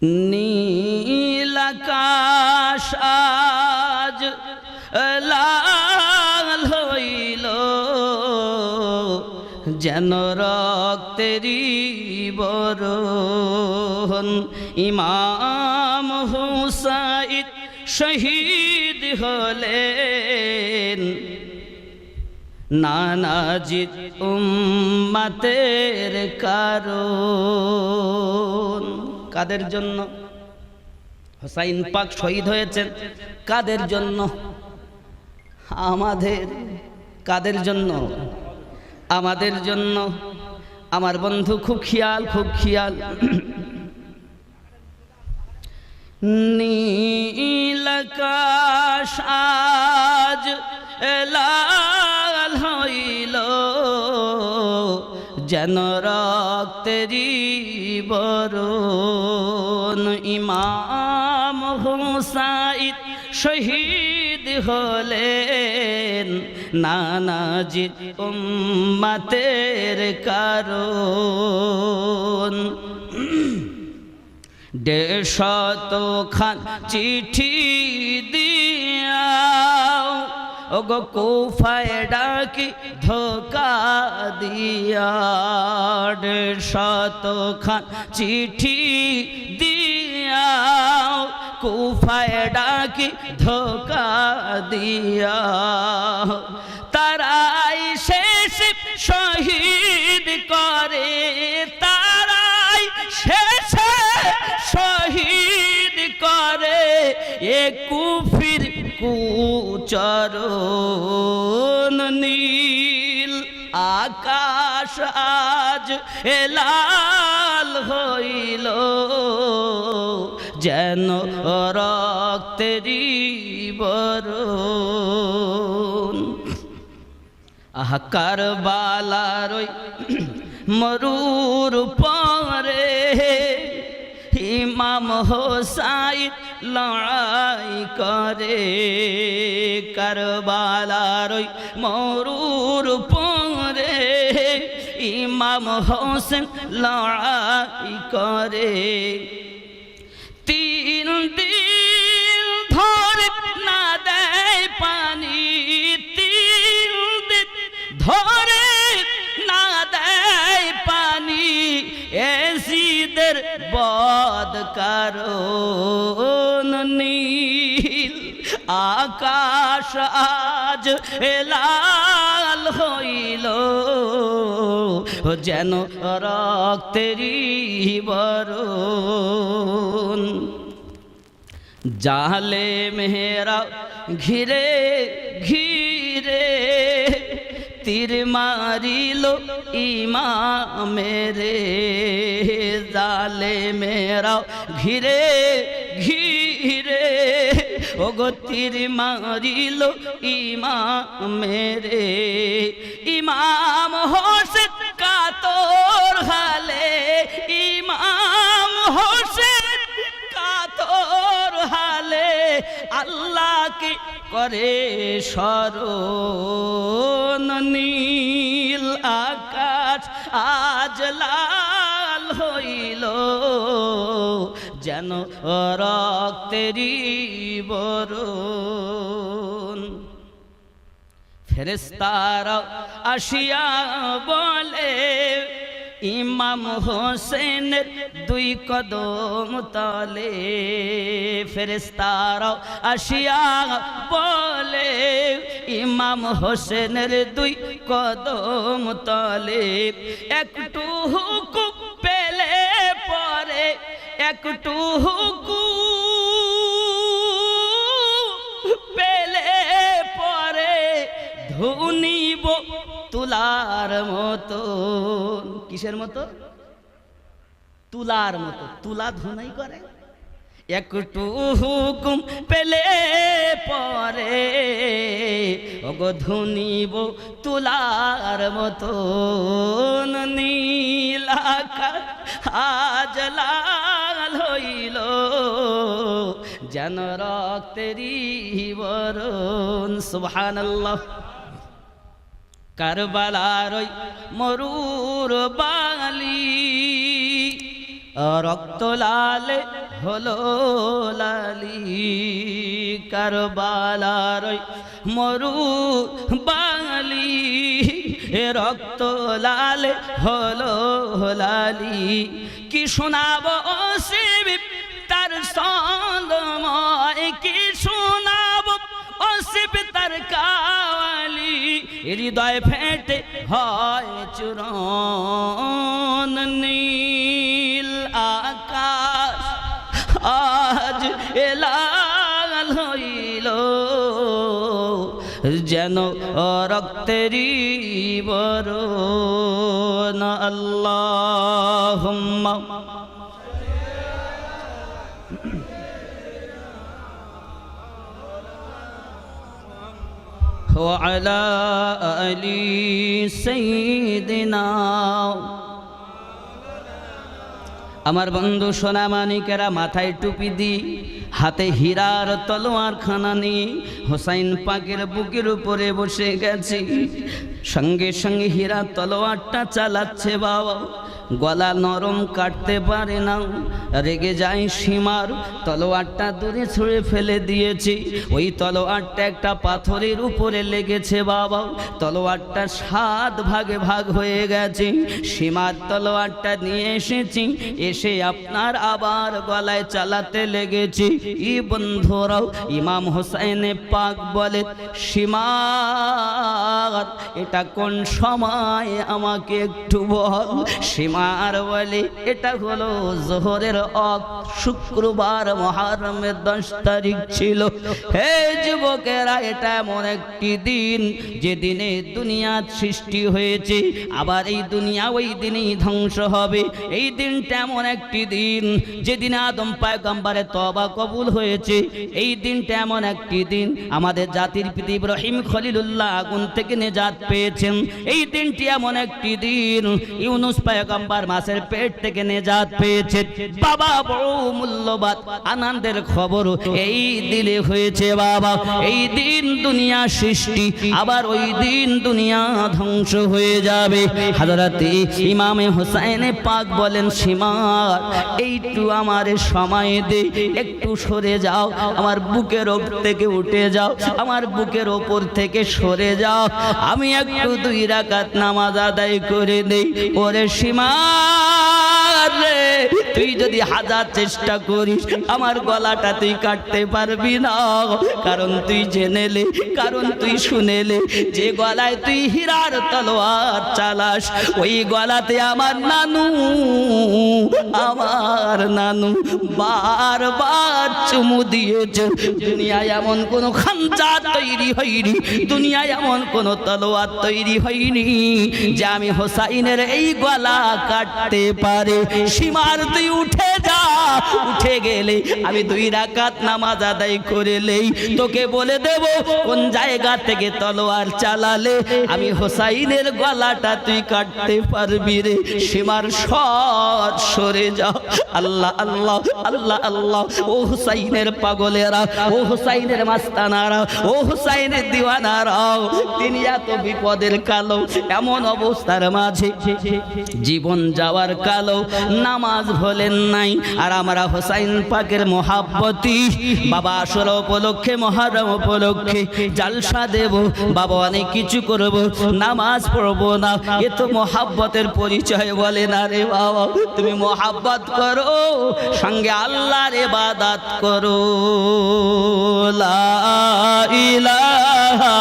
নীল আকাশ আজ লাল হইল, যেন রক্তেরি বরণ। ইমাম হুসাইন শহীদ হলেন, নানাজির উম্মতের কারণ। কাদের জন্য হুসাইন পাক শহীদ হয়েছেন? কাদের জন্য? আমাদের। কাদের জন্য? আমাদের জন্য। আমার বন্ধু খুব খেয়াল, খুব খেয়াল। নীল আকাশ আজ লাল হইল, যেন রক্তেরি বরণ। ইমাম হুসাইন শহীদ হলেন, নানাজির উম্মতের কারণ। 150 খান চিঠি দিয়া ওগো কুফায় ডাকি ধোকা দিয়া। 150 খান চিঠি দিয়া কুফায় ডাকি ধোকা দিয়া। তারাই শেষ শহীদ করে, তারাই শেষ শহীদ করে এ কুফির কুচরণ। নীল আকাশ আজ লাল হইল, যেন রক্তেরি বরণ। আহা কারবালার ওই মরুর পরে ইমাম হোসাইন লড়াই করে। কারবালার ওই মরুর পরে ইমাম হোসেন লড়াই করে। 3 দিন ধরে না দেয় পানি, 3 দিন ধরে না দেয় পানি, এজিদের বদ কারণ। নীল আকাশ আজ লাল হইল, যেন রক্তেরি বরণ। জালে মেহরা ঘিরে ঘিরে তীর মারিল ইমামেরে। জালে মেরা ঘিরে ঘিরে ওগো তীর মারিল ইমামেরে। ইমাম হোসেন কাতর হালে, ইমাম হোসেন কাতর হালে আল্লাহকে করে স্মরণ। নীল আকাশ আজ লাল হইল, যেন রক্তেরি বরণ। ফেরেশতারা আসিয়া বলে ইমাম হোসেনের 2 কদম তলে। ফেরেশতারা আসিয়া বলে ইমাম হোসেনের 2 কদম তলে। একটু হুকুম পেলে পরে, একটু হুকুম পেলে পরে ধুনিব তুলার মতো। কিসের মতো? তুলার মতো। তুলা ধুনাই করে। একটু হুকুম পেলে পরে ওগো ধুনিব তুলার মতো। নীল আকাশ আজ লাল হইল, যেন রক্তেরি বরণ। সুবহানাল্লাহ। কারবালার ওই মরুর বালি রক্ত লাল হলো লালি কারবালার মরু বালি রক্ত লাল হলো লালি কি শোনাবো শিব তার সন্দময় কি শোনাবো শিব তার কাওয়ালি হৃদয় ফেটে হয় চূরণ নীল আকাশ আজ লাল হইল যেন রক্তেরই বরণ আল্লাহুম্মা وعلى آل سيدنا আমার বন্ধু সোনা মানিকেরা মাথায় টুপি দি হাতে হীরার তলোয়ার খানা নিয়ে হোসাইন পাকের বুকের উপরে বসে গেছে সঙ্গে সঙ্গে হীরা তলোয়ারটা চালাচ্ছে বাবা গলা নরম কাটতে পারে না রেগে যায় সীমার তলোয়ারটা দূরে ছুঁড়ে ফেলে দিয়েছে ওই তলোয়ারটা একটা পাথরের উপরে লেগেছে বাবা তলোয়ারটা 7 ভাগে ভাগ হয়ে গেছে সীমার তলোয়ারটা নিয়ে এসেছি এসে আপনার আবার গলায় চালাতে লেগেছে ই বন্ধুরাও ইমাম হোসেনে পাক বলে সীমার এটা কোন সময় আমাকে একটু বল সীমার বলে এটা হলো জোহরের শুক্রবার মুহররমের 10 তারিখ ছিল হে যুবকেরা এটা এমন একটি দিন যে দিনে দুনিয়া সৃষ্টি হয়েছে আবার এই দুনিয়া ওই দিনেই ধ্বংস হবে এই দিনটা এমন একটি দিন যেদিন আদম পয়গম্বরের তওবা কবুল হয়েছে এই দিনটা এমন একটি দিন আমাদের জাতির পিতা ইব্রাহিম খলিলুল্লাহ আগুন থেকে নিজাত পেয়েছেন এই দিনটি এমন একটি দিন ইউনুস পয়গম্বর মাছের পেট থেকে নিজাত পেয়েছে বাবা বড় মূল্যবান আনন্দের খবর এই দিনে হয়েছে বাবা এই দিন দুনিয়া সৃষ্টি আবার ওই দিন দুনিয়া ধ্বংস হয়ে যাবে হযরত ইমাম হোসেন পাক বলেন সীমার এইটু আমার সময় দে একটু সরে যাও আমার বুকের ওপর থেকে উঠে যাও আমার বুকের ওপর থেকে সরে যাও আমি একটু 2 রাকাত নামাজ আদায় করে দেই ওরে সীমার রে তুই যদি হাজার চেষ্টা করিস আমার গলাটা তুই কাটতে পারবি না কারণ তুই জেনেলে কারণ তুই শুনেলে যে গলায় তুই হীরার তলোয়ার চালাস ওই গলাতে আমার নানু বারবার চুমু দিয়েছে দুনিয়ায় এমন কোন খানজার তৈরি হয়নি দুনিয়ায় এমন কোন তলোয়ার তৈরি হয়নি যে আমি হোসাইনের এই গলা কাটতে পারে সীমার তুই উঠে যা উঠে গেলে আমি 2 রাকাত নামাজ আদায় করেলেই তোকে বলে দেব কোন জায়গা থেকে তলোয়ার চালালে আমি হোসাইনের গলাটা তুই কাটতে পারবি রে সীমার সরে যাও আল্লাহ আল্লাহ আল্লাহ আল্লাহ ও হুসাইনের পাগলেরা ও হুসাইনের মাস্তানারা ও হুসাইনের দিওয়ানারা তিনি এত বিপদের কালো এমন অবস্থার মাঝে জীবন যাওয়ার কালো নামাজ ভোলেন নাই আর আমরা হুসাইন পাকের মহাব্বতি বাবা আসর উপলক্ষে মুহররম উপলক্ষে জালসা দেব বাবা অনেক কিছু করব নামাজ পড়বো না এ তো মহাব্বতের পরিচয় বলে না রে বাবা তুমি মহাব্বত করো সঙ্গে আল্লাহর ইবাদত করো লা ইলাহা